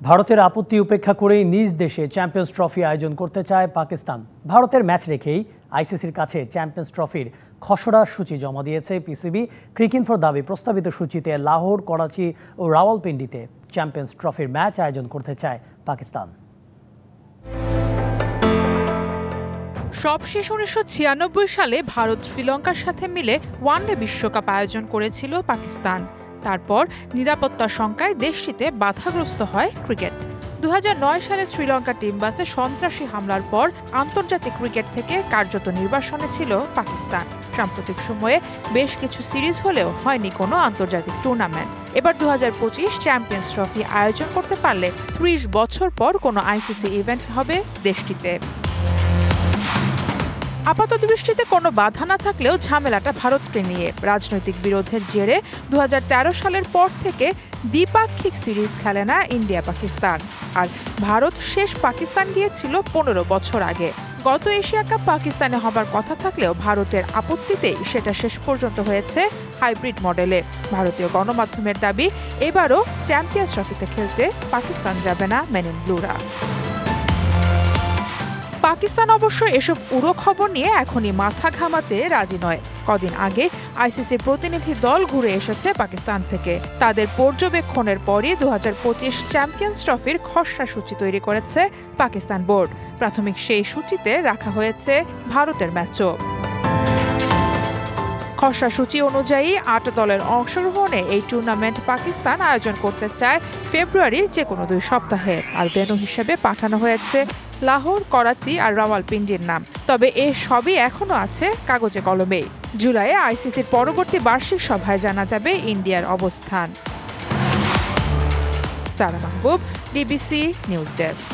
ভারতের আপত্তি উপেক্ষা করেই নিজ দেশে চ্যাম্পিয়ন্স ট্রফি আয়োজন করতে চায় পাকিস্তান। ভারতের ম্যাচ রেখেই আইসিসির কাছে চ্যাম্পিয়ন্স ট্রফির খসড়া সূচি জমা দিয়েছে পিসিবি। ক্রিকইনফোর দাবি, প্রস্তাবিত সূচিতে লাহোর, করাচি ও রাওয়ালপিন্ডিতে চ্যাম্পিয়ন্স ট্রফির ম্যাচ আয়োজন করতে চায় পাকিস্তান। সবশেষ 1996 সালে ভারত শ্রীলঙ্কার সাথে মিলে ওয়ানডে বিশ্বকাপ আয়োজন করেছিল পাকিস্তান। তারপর নিরাপত্তা শঙ্কায় দেশটিতে বাধাগ্রস্ত হয় ক্রিকেট। 2009 সালে শ্রীলঙ্কা টিম বাসে সন্ত্রাসী হামলার পর আন্তর্জাতিক ক্রিকেট থেকে কার্যত নির্বাসনে ছিল পাকিস্তান। সাম্প্রতিক সময়ে বেশ কিছু সিরিজ হলেও হয়নি কোনো আন্তর্জাতিক টুর্নামেন্ট। এবার 2025 চ্যাম্পিয়ন্স ট্রফি আয়োজন করতে পারলে 30 বছর পর কোনো আইসিসি ইভেন্ট হবে দেশটিতে। আপাতদৃষ্টিতে কোনো বাধা না থাকলেও ঝামেলাটা ভারতকে নিয়ে। রাজনৈতিক বিরোধের জেরে 2013 সালের পর থেকে দ্বিপাক্ষিক সিরিজ খেলে না ইন্ডিয়া পাকিস্তান। আর ভারত শেষ পাকিস্তান গিয়েছিল 15 বছর আগে। গত এশিয়া কাপ পাকিস্তানে হবার কথা থাকলেও ভারতের আপত্তিতেই সেটা শেষ পর্যন্ত হয়েছে হাইব্রিড মডেলে। ভারতীয় গণমাধ্যমের দাবি, এবারও চ্যাম্পিয়ন্স ট্রফিতে খেলতে পাকিস্তান যাবে না মেন ইন ব্লুরা। পাকিস্তান অবশ্য এসব উড়ো খবর নিয়ে এখনই মাথা ঘামাতে রাজি নয়। কদিন আগে আইসিসির প্রতিনিধি দল ঘুরে এসেছে পাকিস্তান থেকে। তাদের পর্যবেক্ষণের পরই 2025 চ্যাম্পিয়ন্স ট্রফির খসড়া সূচি তৈরি করেছে পাকিস্তান বোর্ড। প্রাথমিক সেই সূচিতে রাখা হয়েছে ভারতের ম্যাচও। খসড়া সূচি অনুযায়ী 8 দলের অংশগ্রহণে এই টুর্নামেন্ট পাকিস্তান আয়োজন করতে চায় ফেব্রুয়ারির যে কোনো 2 সপ্তাহে। আর ভেন্যু হিসেবে পাঠানো হয়েছে লাহোর, করাচি আর রাওয়ালপিন্ডির নাম। তবে এ সবই এখনো আছে কাগজে কলমে। জুলাইয়ে আইসিসির পরবর্তী বার্ষিক সভায় জানা যাবে ইন্ডিয়ার অবস্থান। সারা মাহবুব, ডিবিসি নিউজ ডেস্ক।